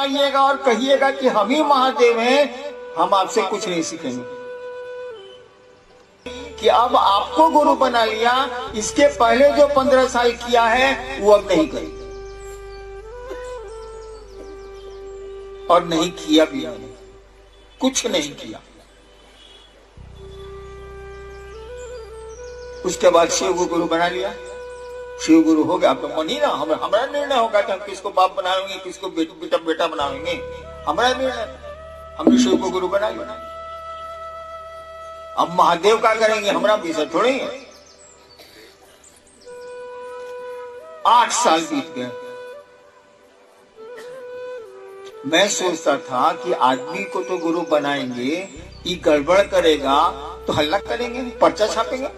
आइएगा और कहिएगा कि हम ही महादेव हैं, हम आपसे कुछ नहीं सीखेंगे। कि अब आपको गुरु बना लिया, इसके पहले जो 15 साल किया है वो अब नहीं करेंगे, और नहीं किया भी हमने, कुछ नहीं किया। उसके बाद शिव को गुरु बना लिया, शिव गुरु हो गया। अब तो मन ही ना हमारा निर्णय होगा कि हम किसको बाप बनाएंगे, किसको बेटा बनाएंगे, हमारा निर्णय। हमने शिव को गुरु बना लिया, अब महादेव का करेंगे हमारा विषय थोड़ी है। 8 साल बीत गए। मैं सोचता था कि आदमी को तो गुरु बनाएंगे, ये गड़बड़ करेगा तो हल्ला करेंगे, पर्चा छापेंगे।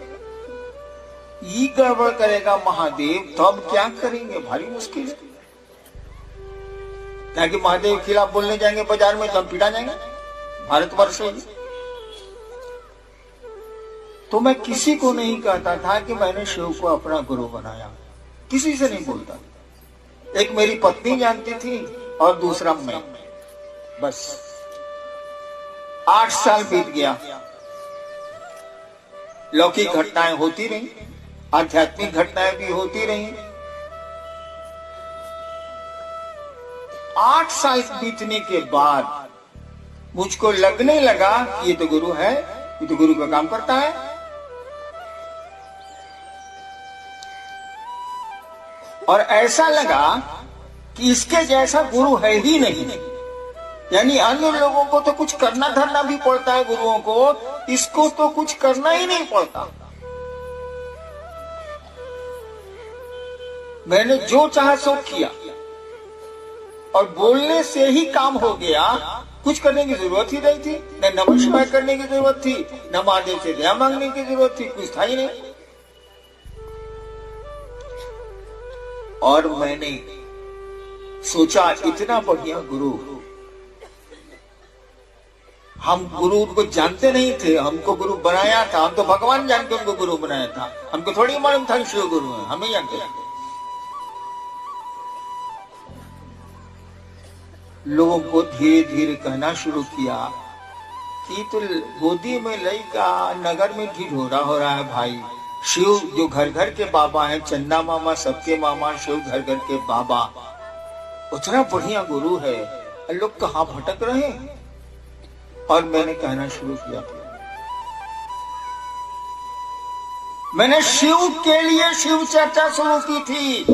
ये गड़बड़ करेगा महादेव, तब क्या करेंगे? भारी मुश्किल है। क्या कि महादेव के खिलाफ बोलने जाएंगे बाजार में तो हम पिटा जाएंगे भारतवर्ष में। तो मैं किसी को नहीं कहता था कि मैंने शिव को अपना गुरु बनाया, किसी से नहीं बोलता। एक मेरी पत्नी जानती थी और दूसरा मैं, बस। 8 साल बीत गया, लौकिक घटनाएं होती रही, आध्यात्मिक घटनाएं भी होती रही। 8 साल बीतने के बाद मुझको लगने लगा कि ये तो गुरु है, ये तो गुरु का काम करता है। और ऐसा लगा कि इसके जैसा गुरु है ही नहीं। यानी अन्य लोगों को तो कुछ करना धरना भी पड़ता है गुरुओं को, इसको तो कुछ करना ही नहीं पड़ता। मैंने जो चाहा सो किया और बोलने से ही काम हो गया। कुछ करने की जरूरत ही नहीं थी, न नमः शिवाय करने की जरूरत थी, न महादेव से दया मांगने की जरूरत थी, कुछ था ही नहीं। और मैंने सोचा इतना बढ़िया गुरु, हम गुरु को जानते नहीं थे, हमको गुरु बनाया था। हम तो भगवान जान के हमको गुरु बनाया था, हमको थोड़ी मालूम था शिव गुरु है, हमें जानते थे। लोगों को धीरे धीरे कहना शुरू किया कि तो गोदी में लइका, नगर में ढिढोरा हो रहा है भाई। शिव जो घर घर के बाबा हैं, चंदा मामा सबके मामा, शिव घर घर के बाबा, उतना बढ़िया गुरु है, लोग कहाँ भटक रहे हैं। और मैंने कहना शुरू किया, मैंने शिव के लिए शिव चर्चा शुरू की थी,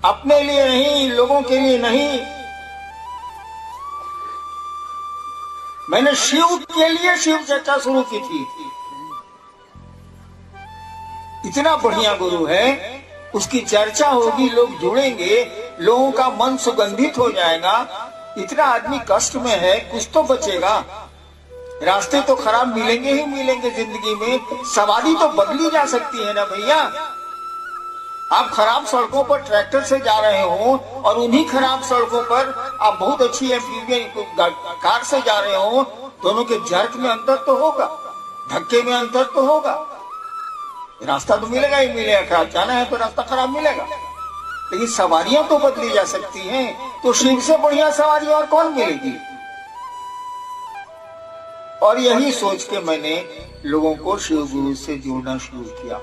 अपने लिए नहीं, लोगों के लिए नहीं। मैंने शिव के लिए शिव चर्चा शुरू की थी। इतना बढ़िया गुरु है, उसकी चर्चा होगी, लोग जुड़ेंगे, लोगों का मन सुगंधित हो जाएगा। इतना आदमी कष्ट में है, कुछ तो बचेगा। रास्ते तो खराब मिलेंगे ही मिलेंगे जिंदगी में, सवारी तो बदली जा सकती है ना भैया। आप खराब सड़कों पर ट्रैक्टर से जा रहे हो और उन्हीं खराब सड़कों पर आप बहुत अच्छी कार से जा रहे हो, दोनों के जर्क में अंतर तो होगा, धक्के में अंतर तो होगा। रास्ता तो मिलेगा ही मिलेगा, खराब जाना है तो रास्ता खराब मिलेगा, लेकिन सवारियां तो बदली जा सकती हैं। तो शिव से बढ़िया सवारी और कौन मिलेगी? और यही सोच के मैंने लोगों को शिव गुरु से जोड़ना शुरू किया।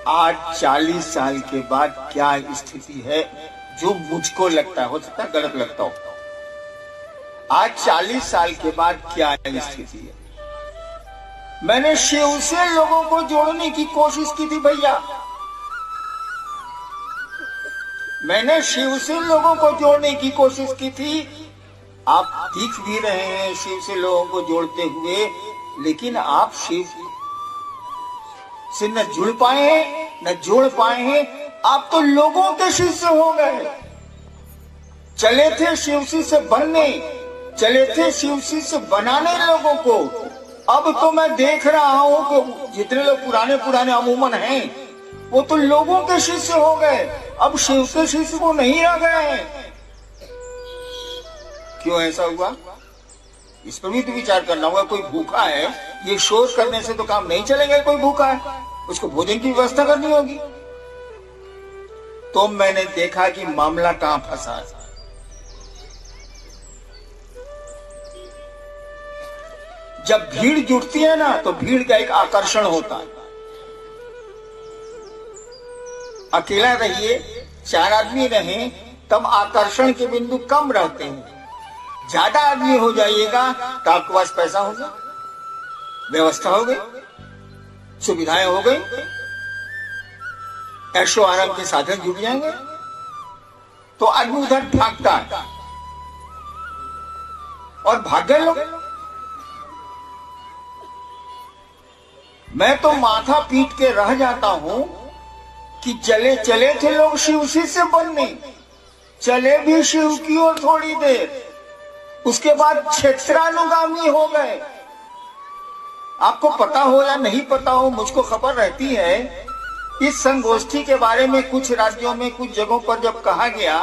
आज 40 साल के बाद क्या स्थिति है, जो मुझको लगता है, हो सकता है गलत लगता हो, आज 40 साल के बाद क्या स्थिति है। मैंने शिव से लोगों को जोड़ने की कोशिश की थी भैया, मैंने शिव से लोगों को जोड़ने की कोशिश की थी। आप दिख भी रहे हैं शिव से लोगों को जोड़ते हुए, लेकिन आप शिव से न जुड़ पाए हैं, न जोड़ पाए हैं। आप तो लोगों के शिष्य हो गए। चले थे शिव से बनने, चले थे शिव से बनाने लोगों को। अब तो मैं देख रहा हूं कि जितने लोग पुराने अमूमन हैं, वो तो लोगों के शिष्य हो गए, अब शिव के शिष्य को नहीं रह गए हैं। क्यों ऐसा हुआ? इस पर भी तो विचार करना होगा। कोई भूखा है, ये शोर करने से तो काम नहीं चलेगा। कोई भूखा है, उसको भोजन की व्यवस्था करनी होगी। तो मैंने देखा कि मामला कहां फंसा है। जब भीड़ जुटती है ना तो भीड़ का एक आकर्षण होता है। अकेला रहिए, 4 आदमी रहें, तब आकर्षण के बिंदु कम रहते हैं। ज्यादा आदमी हो जाइएगा तो आपके पास पैसा होगा, व्यवस्था हो गई, सुविधाएं हो गई, ऐशो आराम के साधन जुट जाएंगे, तो आदमी उधर भागता है और भागे लोग। मैं तो माथा पीट के रह जाता हूं कि चले चले थे लोग शिव से बनने, चले भी शिव की ओर थोड़ी देर, उसके बाद क्षेत्रानुगामी हो गए। आपको पता हो या नहीं पता हो, मुझको खबर रहती है इस संगोष्ठी के बारे में कुछ राज्यों में कुछ जगहों पर जब कहा गया,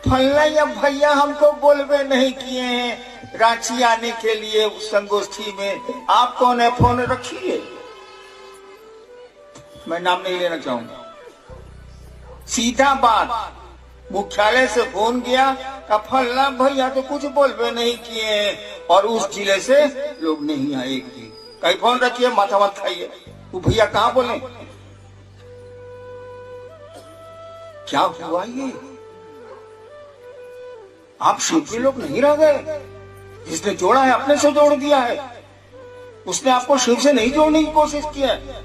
फल्ला या भैया हमको बोलवे नहीं किए हैं रांची आने के लिए उस संगोष्ठी में, आप कौन है, फोन रखिए। मैं नाम नहीं लेना चाहूंगा। सीधा बात, मुख्यालय से फोन गया का फल्ला भैया तो कुछ बोलवे नहीं किए हैं और उस जिले से लोग नहीं आएगी। कहीं फोन रखिए, माथा मत खाइए। वो भैया कहाँ बोले, क्या हुआ ये? आप शिव के लोग नहीं रह गए। जिसने जोड़ा है अपने से जोड़ दिया है, उसने आपको शिव से नहीं जोड़ने की कोशिश की है।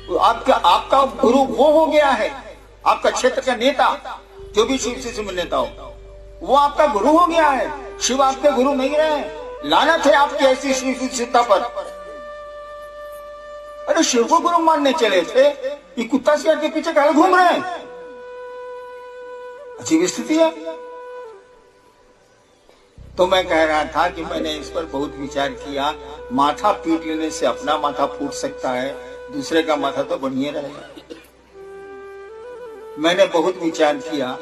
तो आपका गुरु वो हो गया है, आपका क्षेत्र का नेता, जो भी शिव से नेता हो वो आपका गुरु हो गया है। शिव आपके गुरु नहीं रहे। लानत है आपकी ऐसी शिवता पर। अरे शिव को गुरु मानने चले थे, ये कुत्ता सियार के पीछे कहाँ घूम रहे हैं? अच्छी स्थिति है। तो मैं कह रहा था कि मैंने इस पर बहुत विचार किया। माथा पीट लेने से अपना माथा फूट सकता है, दूसरे का माथा तो बढ़िया रहेगा। मैंने बहुत विचार किया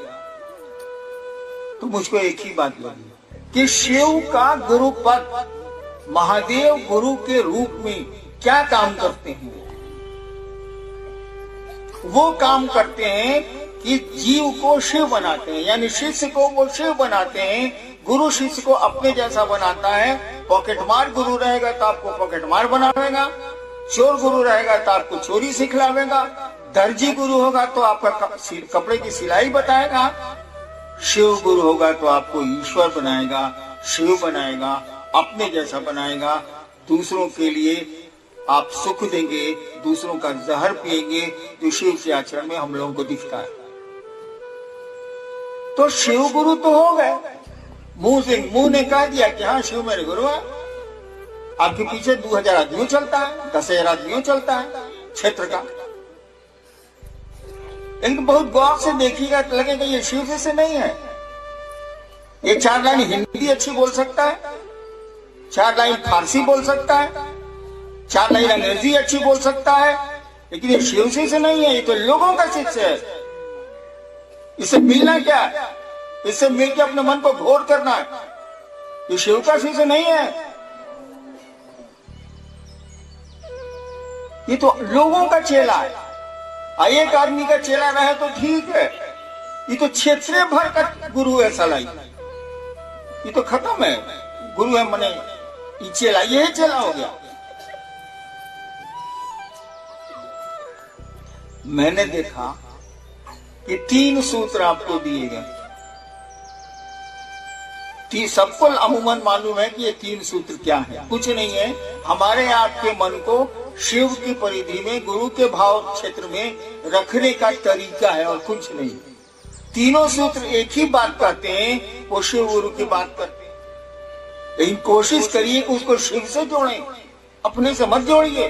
तो मुझको एक ही बात लगी कि शिव का गुरु पद महादेव गुरु के रूप में क्या काम करते हैं। वो काम करते हैं कि जीव को शिव बनाते हैं, यानी शिष्य को वो शिव बनाते हैं। गुरु शिष्य को अपने जैसा बनाता है। पॉकेटमार गुरु रहेगा तो आपको पॉकेटमार बनावेगा, चोर गुरु रहेगा तो आपको चोरी सिखलावेगा, दर्जी गुरु होगा तो आपका कपड़े की सिलाई बताएगा, शिव गुरु होगा तो आपको ईश्वर बनाएगा, शिव बनाएगा, अपने जैसा बनाएगा। दूसरों के लिए आप सुख देंगे, दूसरों का जहर पिएंगे, जो शिव के आचरण में हम लोगों को दिखता है। तो शिव गुरु तो हो गए, मुंह ने कह दिया कि हाँ शिव मेरे गुरु है। आपके पीछे 2000 आदमियों चलता है, 10,000 आदमियों चलता है क्षेत्र का। लेकिन बहुत गौर से देखिएगा तो लगेगा ये शिव से नहीं है। ये 4 लाइन हिंदी अच्छी बोल सकता है, 4 लाइन फारसी बोल सकता है, 4 लाइन अंग्रेजी अच्छी बोल सकता है, लेकिन ये शिव से नहीं है। ये तो लोगों का शिष्य है। इससे मिलना क्या है? इससे मिलकर अपने मन को घोर करना है। ये शिव का शिष्य नहीं है, ये तो लोगों का चेला है। एक आदमी का चेला रहे तो ठीक है, ये तो क्षेत्र भर का गुरु है साला। ये तो खत्म है। गुरु है मने ये चेला, ये चेला हो गया। मैंने देखा कि 3 सूत्र आपको दिए गए। सबको अमूमन मालूम है कि ये 3 सूत्र क्या है। कुछ नहीं है, हमारे आपके मन को शिव की परिधि में, गुरु के भाव क्षेत्र में रखने का तरीका है और कुछ नहीं। तीनों सूत्र एक ही बात कहते हैं, वो शिव गुरु की बात करते हैं। लेकिन कोशिश करिए कि उसको शिव से जोड़ें, अपने से मत जोड़िए।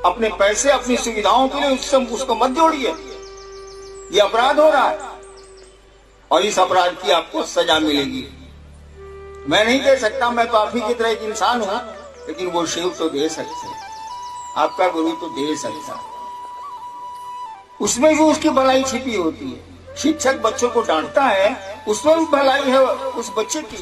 अपने पैसे, अपनी सुविधाओं के लिए उसको मत जोड़िए। ये अपराध हो रहा है और इस अपराध की आपको सजा मिलेगी। मैं नहीं दे सकता, मैं तो आप ही की तरह एक इंसान हूं, लेकिन वो शिव तो दे सकते हैं, आपका गुरु तो दे सकता है। उसमें भी उसकी भलाई छिपी होती है। शिक्षक बच्चों को डांटता है, उसमें भी भलाई है उस बच्चे की।